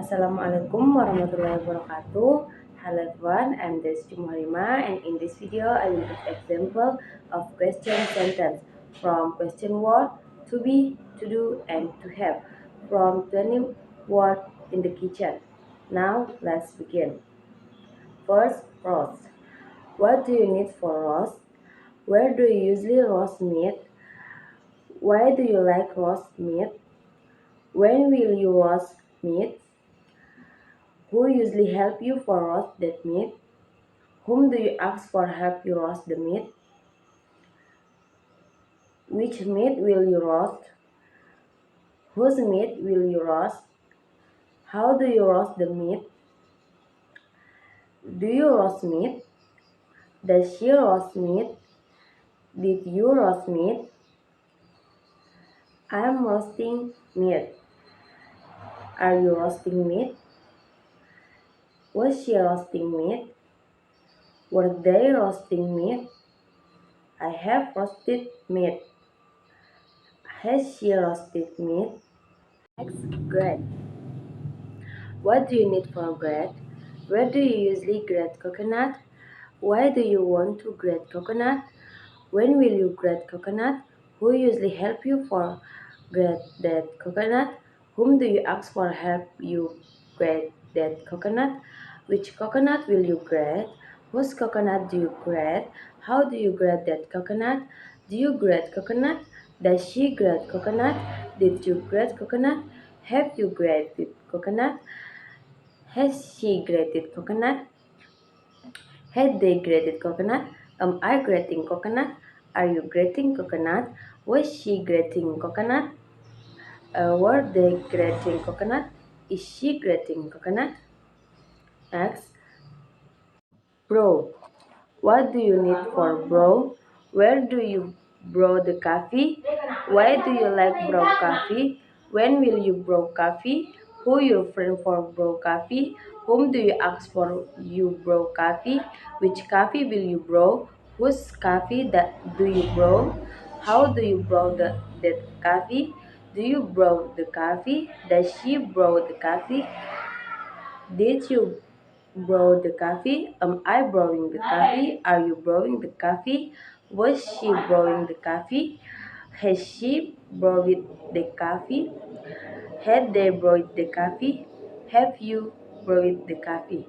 Assalamualaikum warahmatullahi wabarakatuh. Hello everyone, I'm Desti Muharima, and in this video I will give example of question sentence from question word to be, to do, and to have from 20 word in the kitchen. Now let's begin. First, roast. What do you need for roast? Where do you usually roast meat? Why do you like roast meat? When will you roast meat? Who usually help you for roast that meat? Whom do you ask for help you roast the meat? Which meat will you roast? Whose meat will you roast? How do you roast the meat? Do you roast meat? Does she roast meat? Did you roast meat? I'm roasting meat. Are you roasting meat? Was she roasting meat? Were they roasting meat? I have roasted meat. Has she roasted meat? Next, bread. What do you need for bread? Where do you usually grate coconut? Why do you want to grate coconut? When will you grate coconut? Who usually help you for grate that coconut? Whom do you ask for help you grate that coconut? Which coconut will you grate? Whose coconut do you grate? How do you grate that coconut? Do you grate coconut? Does she grate coconut? Did you grate coconut? Have you grated coconut? Has she grated coconut? Had they grated coconut? Am I grating coconut? Are you grating coconut? Was she grating coconut? Were they grating coconut? Is she grating coconut? Next, brew. What do you need for brew? Where do you brew the coffee? Why do you like brew coffee? When will you brew coffee? Who your friend for brew coffee? Whom do you ask for you brew coffee? Which coffee will you brew? Whose coffee that do you brew? How do you brew that coffee? Do you brew the coffee? Does she brew the coffee? Did you brew the coffee? Am I brewing the coffee? Are you brewing the coffee? Was she brewing the coffee? Has she brewed the coffee? Had they brewed the coffee? Have you brewed the coffee?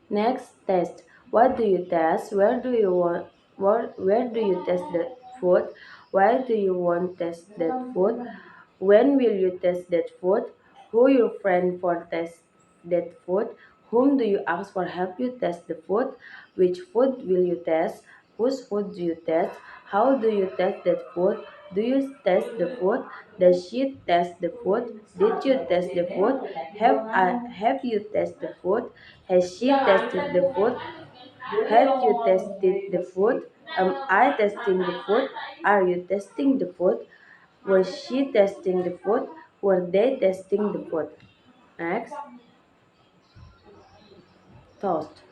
Next, test. What do you test? Where do you want? Where do you test the food? Why do you want test that food? When will you test that food? Who your friend for test that food? Whom do you ask for help you test the food? Which food will you test? Whose food do you test? How do you test that food? Do you test the food? Does she test the food? Did you test the food? Have you tested the food? Has she tested the food? Have you tested the food? Am I testing the food? Are you testing the food? Was she testing the food? Were they testing the food? Next, toast.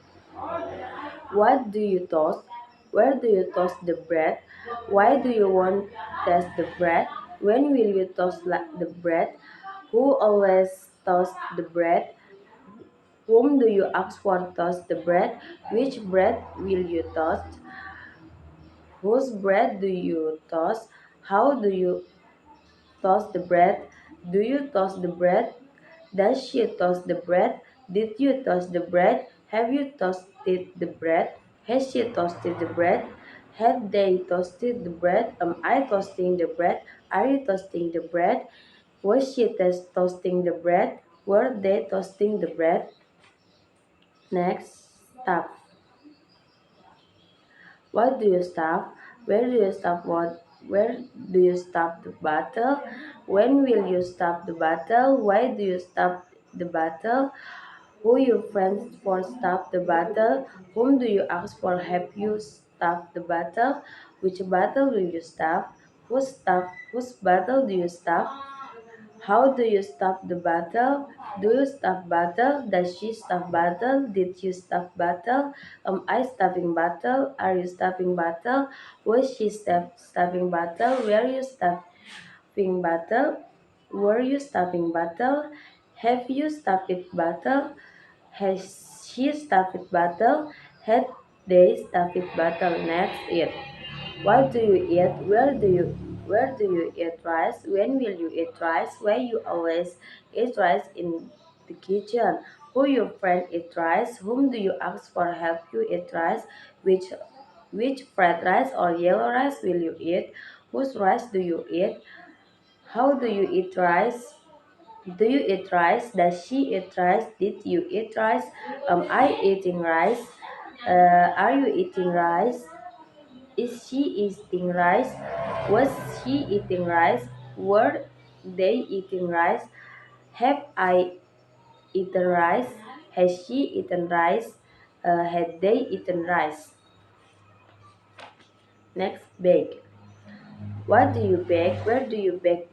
What do you toast? Where do you toast the bread? Why do you want toast the bread? When will you toast the bread? Who always toast the bread? Whom do you ask for toast the bread? Which bread will you toast? Whose bread do you toast? How do you toast the bread? Do you toast the bread? Does she toast the bread? Did you toast the bread? Have you toasted the bread? Has she toasted the bread? Have they toasted the bread? Am I toasting the bread? Are you toasting the bread? Was she toasting the bread? Were they toasting the bread? Next, stuff. What do you stuff? Where do you stuff what? Where do you stuff the bottle? When will you stuff the bottle? Why do you stuff the bottle? Who your friends for stuff the bottle? Whom do you ask for help you stuff the bottle? Which bottle will you stuff? Whose bottle do you stuff? How do you stuff the bottle? Do you stuff bottle? Does she stuff bottle? Did you stuff bottle? Am I stuffing bottle? Are you stuffing bottle? Was she stuffing bottle? Were you stuffing bottle? Were you stuffing bottle? Have you started battle? Has she started battle? Had they started battle? Next it. What do you eat? Where do you eat rice? When will you eat rice? Why you always eat rice in the kitchen? Who your friend eat rice? Whom do you ask for help you eat rice? Which fried rice or yellow rice will you eat? Whose rice do you eat? How do you eat rice? Do you eat rice? Does she eat rice? Did you eat rice? Am I eating rice? Are you eating rice? Is she eating rice? Was he eating rice? Were they eating rice? Have I eaten rice? Has she eaten rice? Had they eaten rice? Next, bake. What do you bake? Where do you bake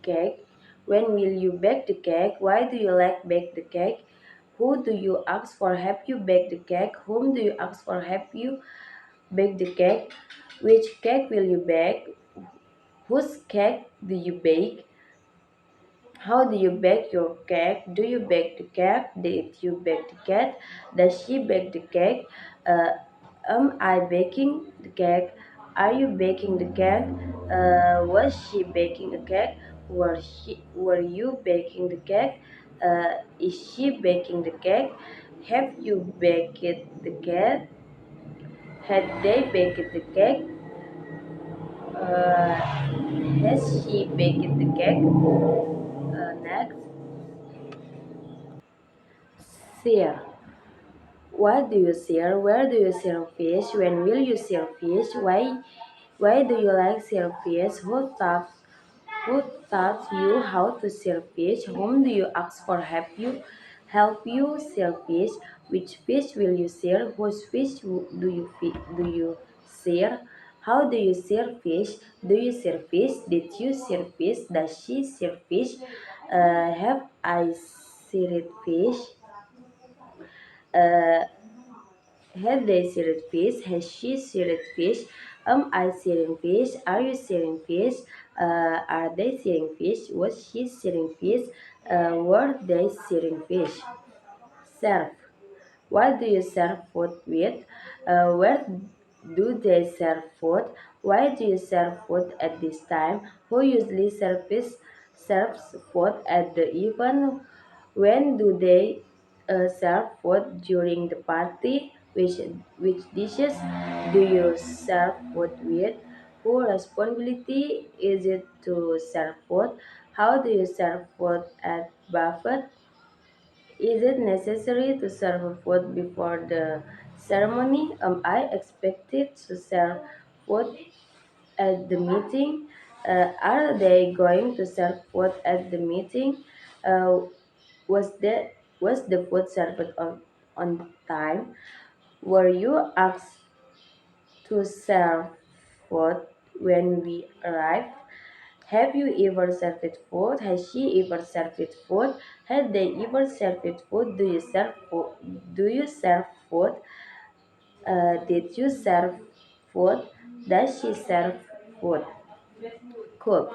cake? When will you bake the cake? Why do you like bake the cake? Who do you ask for help you bake the cake? Whom do you ask for help you bake the cake? Which cake will you bake? Whose cake do you bake? How do you bake your cake? Do you bake the cake? Did you bake the cake? Does she bake the cake? Uh, am I baking the cake? Are you baking the cake? Was she baking the cake? Were you baking the cake? Is she baking the cake? Have you baked the cake? Had they baked the cake? Has she baked the cake? Next, share. What do you serve? Where do you serve fish? When will you serve fish? Why do you like serve fish? Who taught you how to serve fish? Whom do you ask for help you serve fish? Which fish will you serve? Whose fish do you serve? How do you serve fish? Do you serve fish? Did you serve fish? Does she serve fish? Have I served fish? Uh, Had they seared fish? Has she seared fish? Am I searing fish? Are you searing fish? Are they searing fish? Was she searing fish? Were they searing fish? Serve. What do you serve food with? Where do they serve food? Why do you serve food at this time? Who usually serves food at the event? When do they serve food during the party? Which dishes do you serve food with? Whose responsibility is it to serve food? How do you serve food at buffet? Is it necessary to serve food before the ceremony? Am I expected to serve food at the meeting? Are they going to serve food at the meeting? Uh, was the food served on time? Were you asked to serve food when we arrived? Have you ever served food? Has she ever served food? Had they ever served food? Do you serve food? Do you serve food? Did you serve food? Does she serve food? Cook.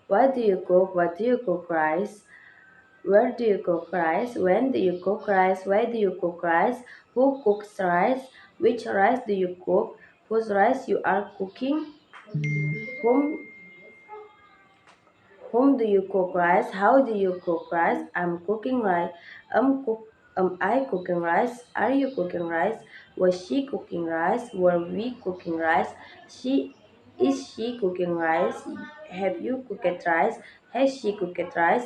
What do you cook? What do you cook rice? Where do you cook rice? When do you cook rice? Why do you cook rice? Who cooks rice? Which rice do you cook? Whose rice you are cooking? Whom Whom do you cook rice? How do you cook rice? I'm cooking rice. Am I cooking rice? Are you cooking rice? Was she cooking rice? Were we cooking rice? She Is she cooking rice? Have you cooked rice? Has she cooked rice?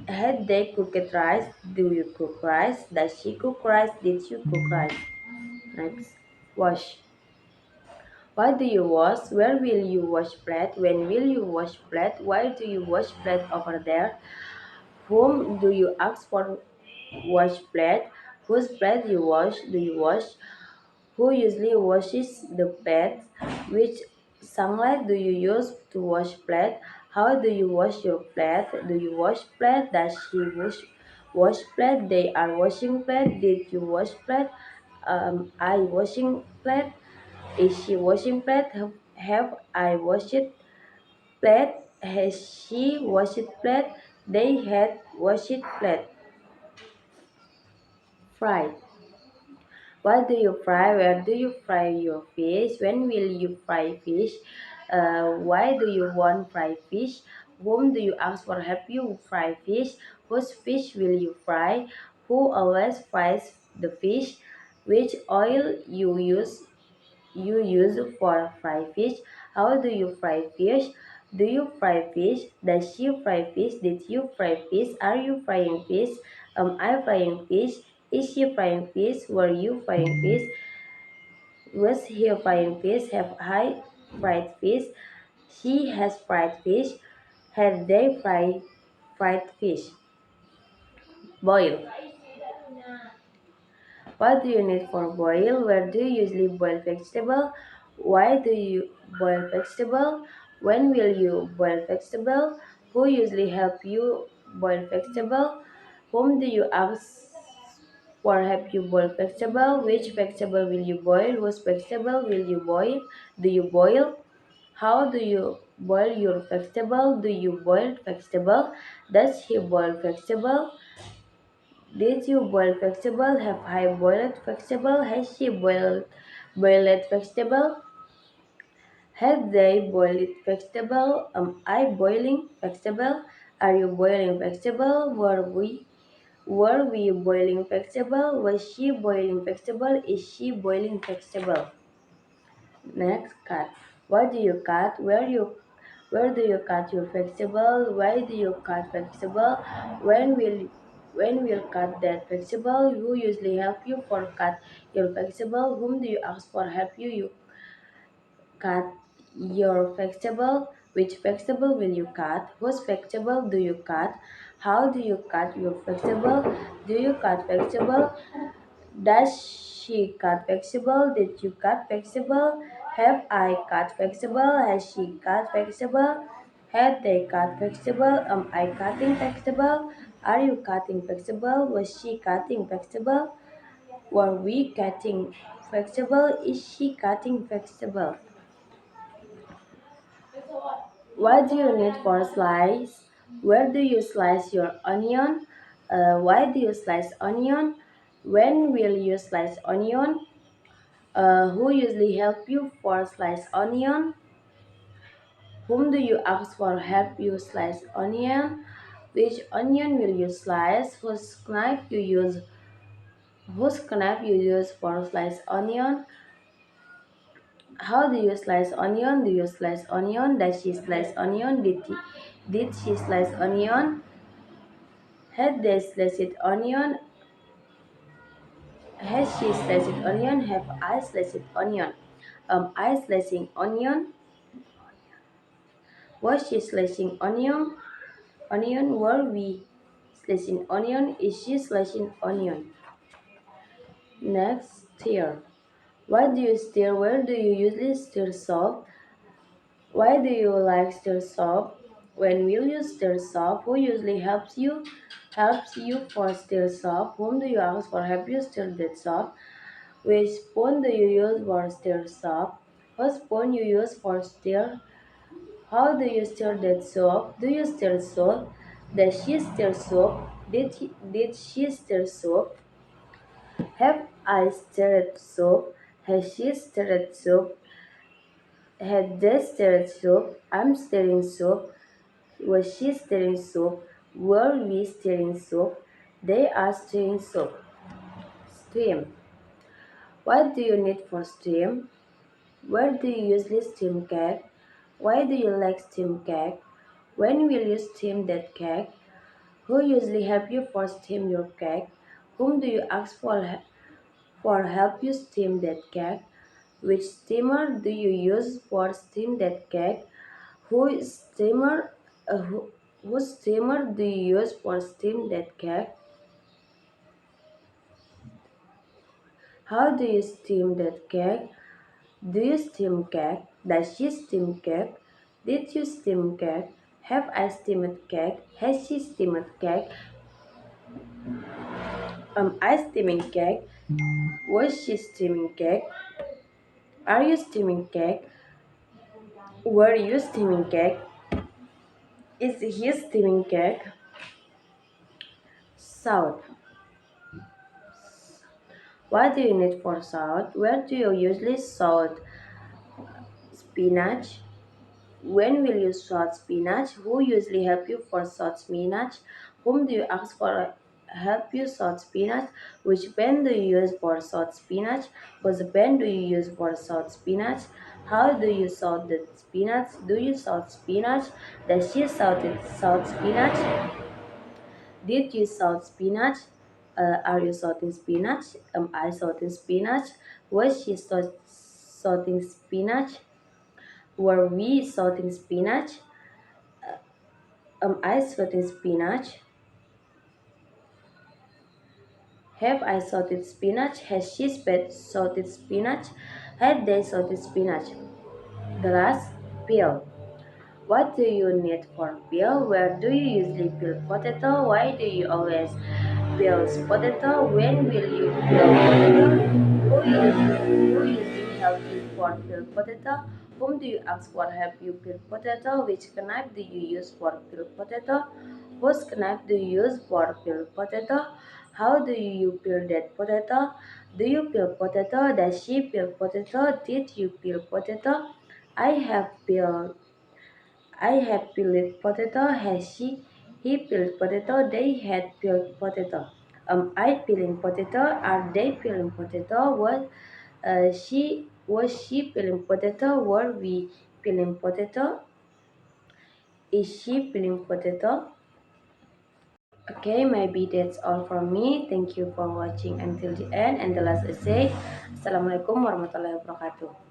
Had they cooked rice? Do you cook rice? Does she cook rice? Did you cook rice? Next, wash. What do you wash? Where will you wash plate? When will you wash plate? Why do you wash plate over there? Whom do you ask for wash plate? Whose plate do you wash? Who usually washes the plate? Which sunlight do you use to wash plate? How do you wash your plate? Do you wash plate? Does she wash plate? They are washing plate. Did you wash plate? I washing plate. Is she washing plate? Have I washed plate? Has she washed plate? They had washed plate. Fry. What do you fry? Where do you fry your fish? When will you fry fish? Why do you want fry fish? Whom do you ask for help you fry fish? Whose fish will you fry? Who always fries the fish? Which oil you use for fry fish? How do you fry fish? Do you fry fish? Does she fry fish? Did you fry fish? Are you frying fish? Am I frying fish? Is she frying fish? Were you frying fish? Was he frying fish? Have I fried fish? She has fried fish. Had they fried fish? Boil. What do you need for boil? Where do you usually boil vegetable? Why do you boil vegetable? When will you boil vegetable? Who usually help you boil vegetable? Whom do you ask for help you boil vegetable? Which vegetable will you boil? Whose vegetable will you boil? Do you boil? How do you boil your vegetable? Do you boil vegetable? Does he boil vegetable? Did you boil vegetable? Have I boiled vegetable? Has she boiled vegetable? Have they boiled vegetable? Am I boiling vegetable? Are you boiling vegetable? Were we boiling vegetable? Was she boiling vegetable? Is she boiling vegetable? Next, cut. What do you cut? Where do you cut your vegetable? Why do you cut vegetable? When will when will cut that vegetable? Who usually help you for cut your vegetable? Whom do you ask for help you cut your vegetable? Which vegetable will you cut? Whose vegetable do you cut? How do you cut your vegetable? Do you cut vegetable? Does she cut vegetable? Did you cut vegetable? Have I cut vegetable? Has she cut vegetable? Had they cut vegetable? Am I cutting vegetable? Are you cutting vegetable? Was she cutting vegetable? Were we cutting vegetable? Is she cutting vegetable? What do you need for slice? Where do you slice your onion? Why do you slice onion? When will you slice onion? Who usually help you for slice onion? Whom do you ask for help you slice onion? Which onion will you slice? Whose knife you use for slice onion? How do you slice onion? Do you slice onion? Does she slice onion? Did she slice onion? Had they sliced onion? Has she sliced onion? Have I sliced onion? Am I slicing onion? Was she slicing onion? Were we slicing onion? Is she slicing onion? Next, stir. What do you stir? Where do you usually stir soap? Why do you like stir soap? When will you stir soap? Who usually helps you for stir soap? Whom do you ask for help you stir that soap? Which spoon do you use for stir soap? What spoon you use for stir? How do you stir that soap? Do you stir soap? Does she stir soap? Did she stir soap? Have I stirred soap? Has she stirred soap? Had they stirred soap? I'm stirring soap. Was she stirring soap? Were we stirring soap? They are stirring soap. Steam. What do you need for steam? Where do you usually steam cake? Why do you like steam cake? When will you steam that cake? Who usually help you for steam your cake? Whom do you ask for help you steam that cake? Which steamer do you use for steam that cake? Who steamer who, whose steamer do you use for steam that cake? How do you steam that cake? Do you steam cake? Does she steam cake? Did you steam cake? Have I steamed cake? Has she steamed cake? Am I steaming cake? Was she steaming cake? Are you steaming cake? Were you steaming cake? Is he steaming cake? Salt. What do you need for salt? Where do you usually salt spinach? When will you salt spinach? Who usually help you for salt spinach? Whom do you ask for help you salt spinach? Which pen do you use for salt spinach? Whose pen do you use for salt spinach? How do you salt the spinach? Do you salt spinach? Does she salt spinach? Did you salt spinach? Are you salting spinach? Am I salting spinach? Was she salting spinach? Were we salting spinach? Am I salting spinach? Have I salted spinach? Has she salted spinach? Had they salted spinach? Glass, peel. What do you need for peel? Where do you usually peel potato? Why do you always peel potato? When will you peel potato? Who usually help you for peel potato? Whom do you ask for help you peel potato? Which knife do you use for peel potato? Whose knife do you use for peel potato? How do you peel that potato? Do you peel potato? Does she peel potato? Did you peel potato? I have peeled I have peeled potato. He peeled potato? They had peeled potato. Am I peeling potato? Are they peeling potato? Was she peeling potato? Were we peeling potato? Is she peeling potato? Okay, maybe that's all from me. Thank you for watching until the end. And the last essay. Assalamualaikum warahmatullahi wabarakatuh.